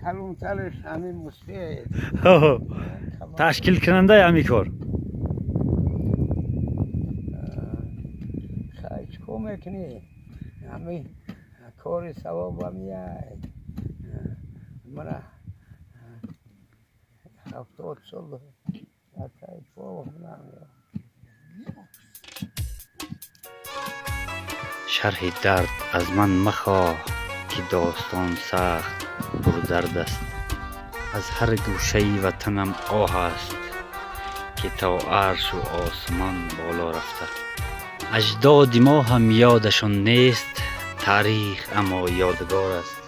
کلانترش همین مستعد تشکیل کننده همی کار خیلی کمک نی همین کار ثواب هم میاد من 70 سال شرح درد از من مخواه که داستان سخت پردرد است از هر گوشه وطنم آه است که تا عرش و آسمان بالا رفته اجداد ما هم یادشان نیست تاریخ اما یادگار است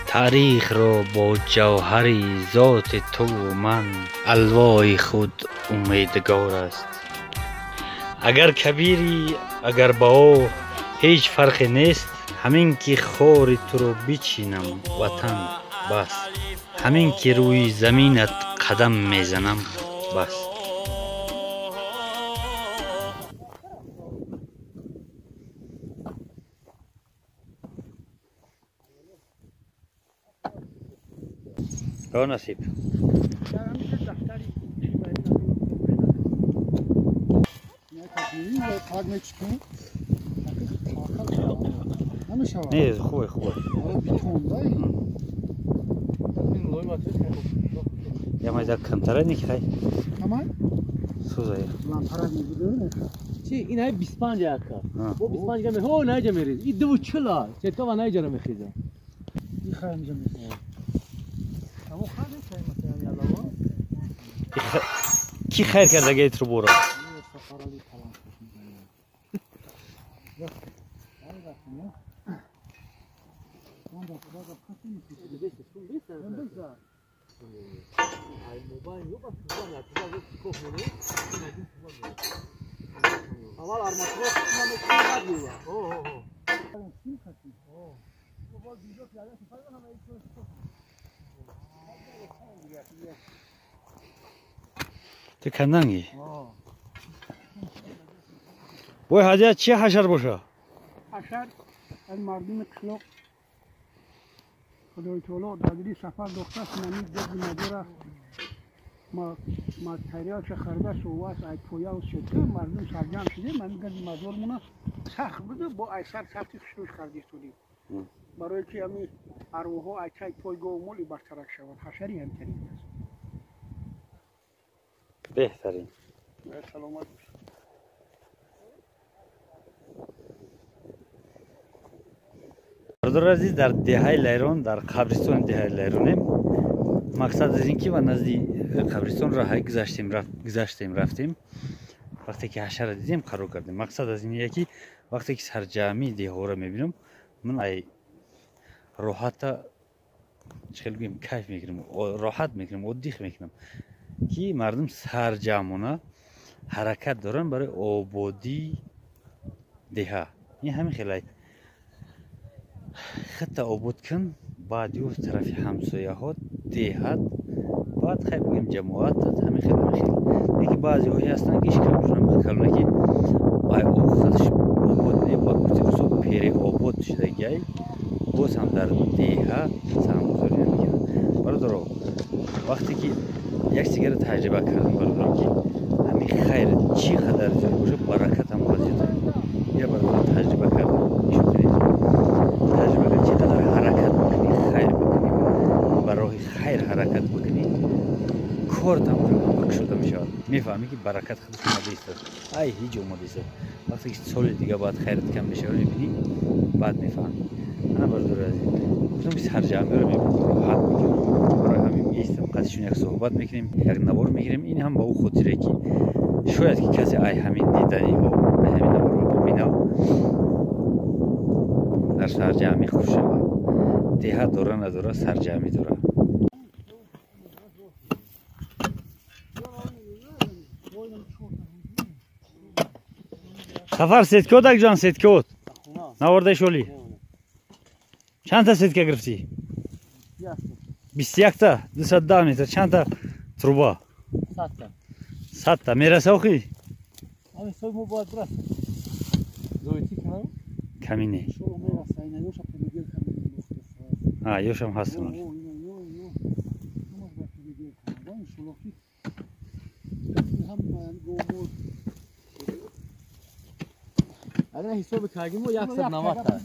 تاریخ را با جوهر ذات تو و من الوای خود امیدگار است اگر کبیری اگر با او هیچ فرقی نیست همین که خار تو رو بچینم وطن بس همین که روی زمینت قدم میزنم بس راه نصیب نه خوبه یا ما یک کمتره نیکی سوزه چی این های 25 اکا با 25 گمه هو نایجا میریز این 240 چه تو نایجا رو میخیزه این خیلی جا میخیزه اما خیلی چه مثلا کی خیر کرده گیت رو برو اول armatura tutmam için var. تو کندنگی بای حاجت چی حشر باشه حشر از مردم قشلاق خدای تعالی دادری سفر دختر سنمی جد مدوره ما تریاک خرده سواس ای پویا و شده مردم سرجم شده من میگم مدور مونه سخت بده با ای سر سختی خشوش کردی سودی برای که همی ارواح ای چای پای گو مولی برطرف شود حشری هم ترین است بهترین سلامت باش برادر عزیز در دهه لیران در قبرستان دهه لیرانیم مقصد از اینکه و نزدیک قبرستان راه گذشتیم رفتیم وقتی که حشره را دیدیم قرار کردیم مقصد از اینه که وقتی که سرجمی دهه را میبینم من ای راحت چخیل بگیم کیف میگیرم راحت میکنم ادیخ میکنم که مردم سرجمانه حرکت دارن برای آبادی دهه این همین خیلی خط آباد کن بعد یو طرف همسایه ها دهت بعد خیلی بگیم جماعت همین خیلی یکی بعضی هایی هستن که ایش کمشون بخلونه که آی او خودش آباد نی با کتی بسو پیری آباد شده گی باز هم در دهه سرمازاری نمیگیرن برادرها وقتی که یک سیگر تجربه کردم برادرها که همین خیر چی قدر زیاد باشه برکت هم بازی داره یا برادرها تجربه کردم ایشون کنید تجربه که چقدر حرکت بکنی خیر بکنی برای خیر حرکت بکنی کار تمام بکشوده میشود میفهمی که برکت خودش اومده است ای هیچ اومده است وقتی که سال دیگه باید خیرت کم بشه میبینی بعد میفهمی انا برادر عزیز گفتم که سرجمی رو میبینم راحت میکنم برای همین میستم قصدشون یک صحبت میکنیم یک نوار میگیریم این هم با او خاطره که شاید که کسی ای همین دیدنی ها به همین نوار رو ببینه در سرجمی خوش شود دیه داره نداره سرجمی داره سفر سیدکوت اک جان سیدکوت نورده شولی چند تا سیدکه گرفتی؟ 21 تا 210 متر چند تا تروبا؟ 100 تا میرسه اوخی؟ همین سوی مو باید برست زویتی کنم؟ کمی نه yosham hastın ol. اگر حساب کردیم و 190 تا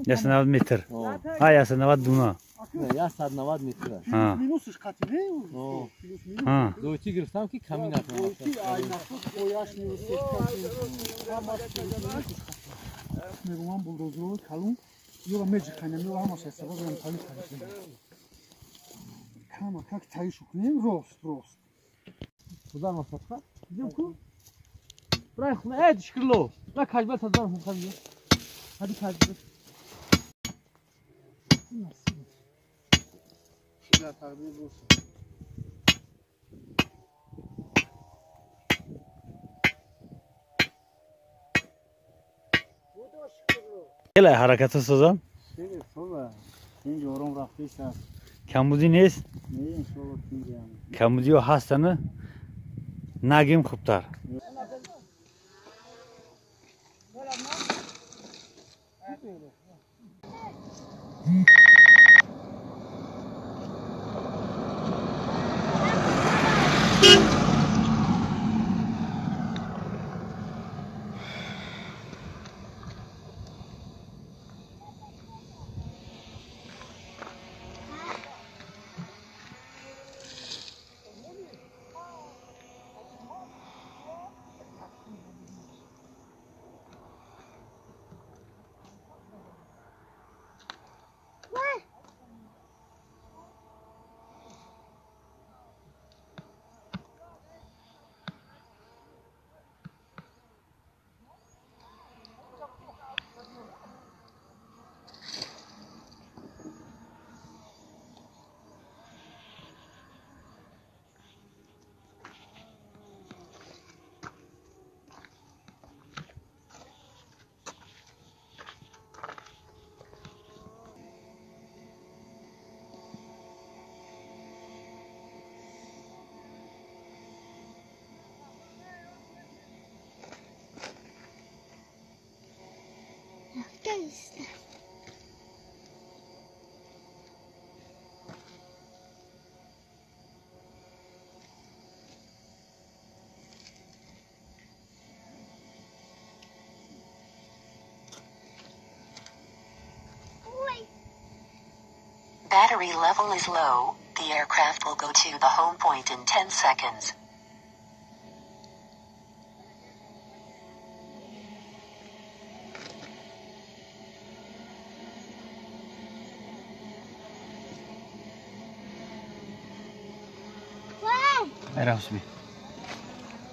Ясно 90 метр. Ясно 90 дуна. نه 190 متر Ha. Minusش قطعه آه. Ha. دویتی گرفتم که کمی نکنم میگم بولدوزر کلون یه میج کنیم یه همش حساب کنیم خالی کنیم کام که تایش کنیم راست خدا ما فتح دیدم کو برای خونه ای شکلو لا کاجبل تدار هم خالی هادي کاجبل شیلا تقدیم بود Hele hareketi sozan. خیلی خوبه این جورم رفتیش هست Kamudi نیست. نه این شغل میگم Kamudi o hastanı nagim khubtar. Battery level is low. The aircraft will go to the home point in 10 seconds. Merhaba.